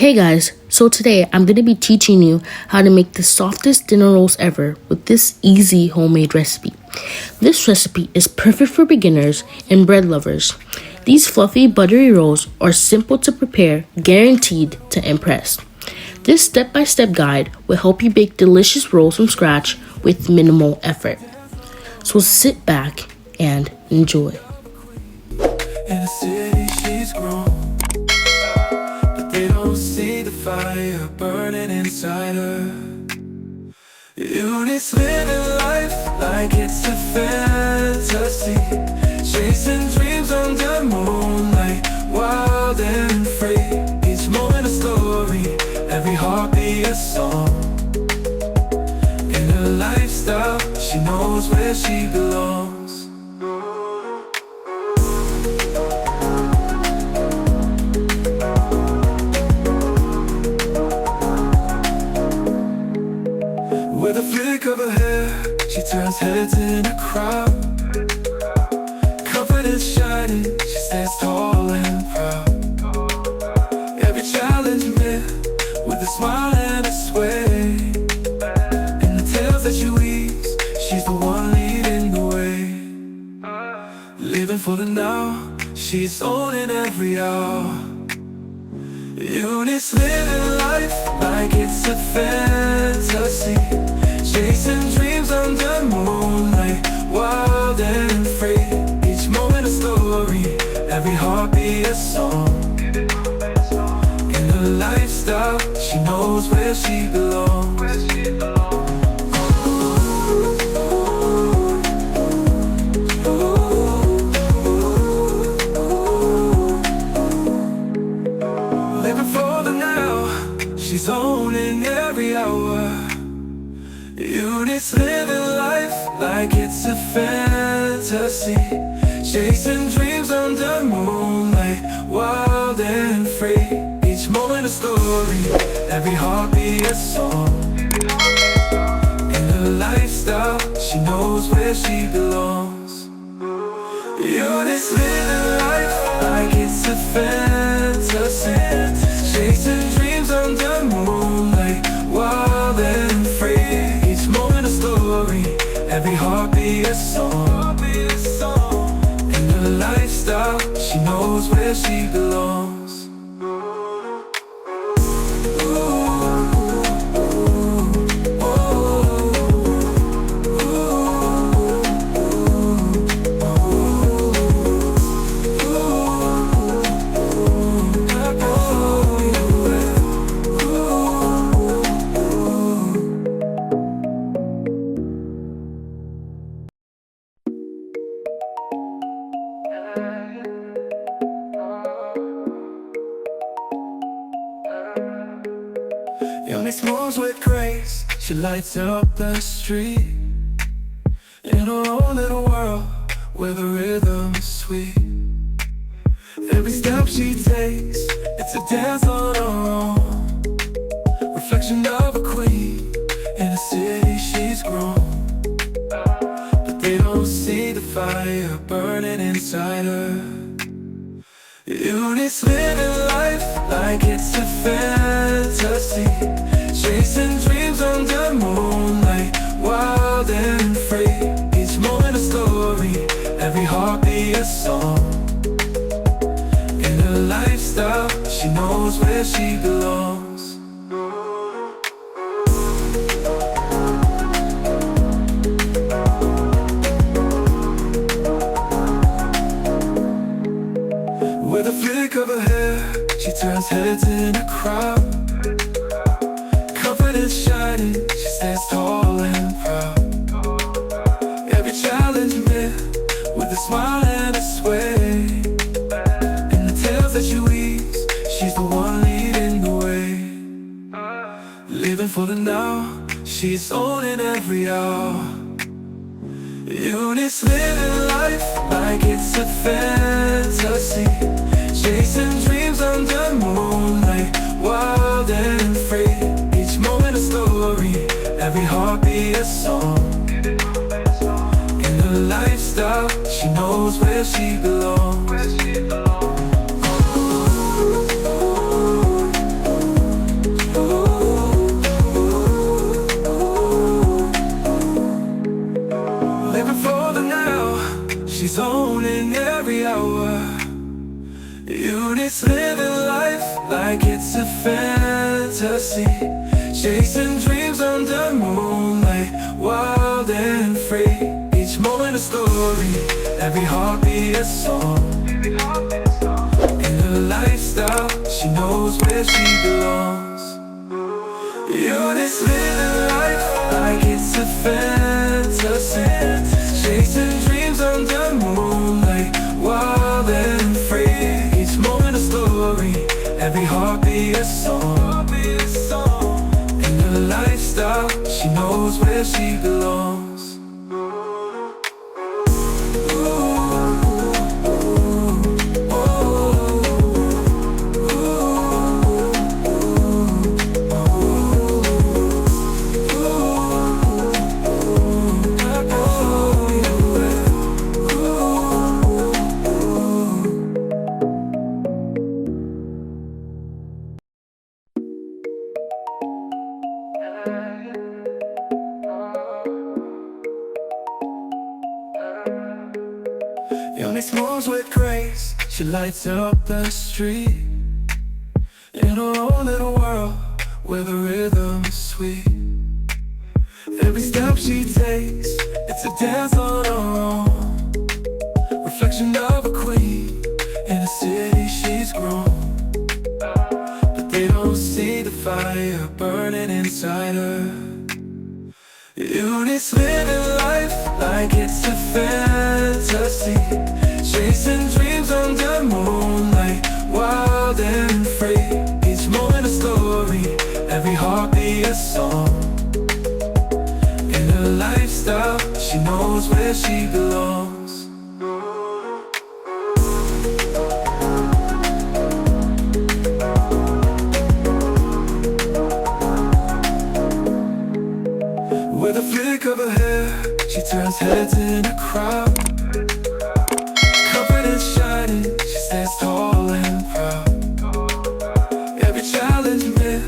Hey guys, so today I'm going to be teaching you how to make the softest dinner rolls ever with this easy homemade recipe. This recipe is perfect for beginners and bread lovers. These fluffy, buttery rolls are simple to prepare, guaranteed to impress. This step-by-step guide will help you bake delicious rolls from scratch with minimal effort. So sit back and enjoy. In a city she's grown, they don't see the fire burning inside her. Eunice living life like it's a fantasy, chasing dreams under moonlight, wild and free. Each moment a story, every heartbeat a song. In her lifestyle, she knows where she belongs. With a flick of her hair, she turns heads in a crowd. Confidence shining, she stands tall and proud. Every challenge met with a smile and a sway. In the tales that she weaves, she's the one leading the way. Living for the now, she's owning every hour. Eunice living life like it's a fantasy, chasing dreams under moonlight, wild and free. Each moment a story, every heartbeat a song. In her lifestyle, she knows where she belongs. She's owning every hour. Eunice living life like it's a fantasy, chasing dreams under moonlight, wild and free. Each moment a story, every heartbeat a song. In her lifestyle, she knows where she belongs. Eunice living life like it's a fantasy, chasing dreams under moonlight, wild and free. Each moment a story, every heartbeat a song. In her lifestyle, she knows where she belongs. Eunice moves with grace, she lights up the street. In her own little world, where the rhythm is sweet. Every step she takes, it's a dance on her own. Reflection of a queen, in a city she's grown. But they don't see the fire burning inside her. Eunice living life like it's a fantasy, chasing dreams under moonlight, wild and free. Each moment a story, every heartbeat a song. In her lifestyle, she knows where she belongs. With a flick of her hair, she turns heads in a crowd. Confidence shining, she stands tall and proud. Every challenge met with a smile and a sway. In the tales that she weaves, she's the one leading the way. Living for the now, she's owning every hour. Eunice living life like it's a fantasy, chasing dreams under moonlight, wild and free. Each moment a story, every heartbeat a song. In her lifestyle, she knows where she belongs. like it's a fantasy. Chasing dreams under moonlight, wild and free. Each moment a story, every heartbeat a song. In her lifestyle, she knows where she belongs. Eunice living life like it's a fantasy. Chasing dreams under moonlight, wild and free. Each moment a story, every heartbeat a song. In her lifestyle, she knows where she belongs. Eunice moves with grace, she lights up the street. In her own little world, where the rhythm is sweet. Every step she takes, it's a dance on her own. Reflection of a queen, in a city she's grown. But they don't see the fire burning inside her. Eunice living life like it's a fantasy. Chasing dreams under moonlight, wild and free. Each moment a story, every heartbeat a song. In her lifestyle, she knows where she belongs. With a flick of her hair, she turns heads in a crowd. Confidence shining, she stands tall and proud. Every challenge met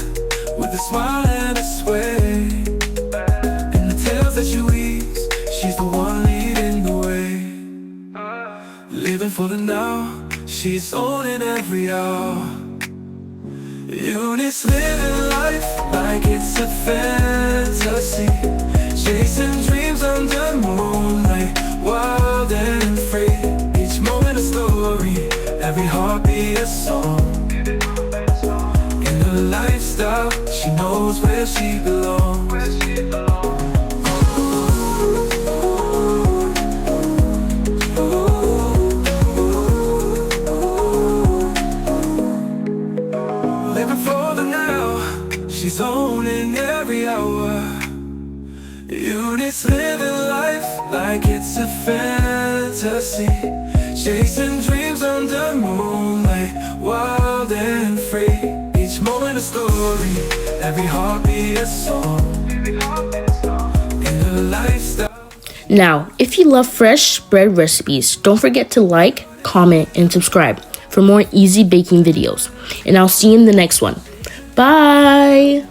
with a smile and a sway. In the tales that she weaves, she's the one leading the way. Living for the now, she's owning every hour. Eunice living life like it's a fantasy. Chasing dreams under moonlight, wild and free. Each moment a story, every heartbeat a song. In her lifestyle, she knows where she belongs. Living for the now, she's owning every hour. Eunice living life like it's a fantasy. Chasing dreams under moonlight, wild and free. Each moment a story, every heartbeat a song. In her lifestyle. Now, if you love fresh bread recipes, don't forget to like, comment, and subscribe for more easy baking videos. And I'll see you in the next one. Bye!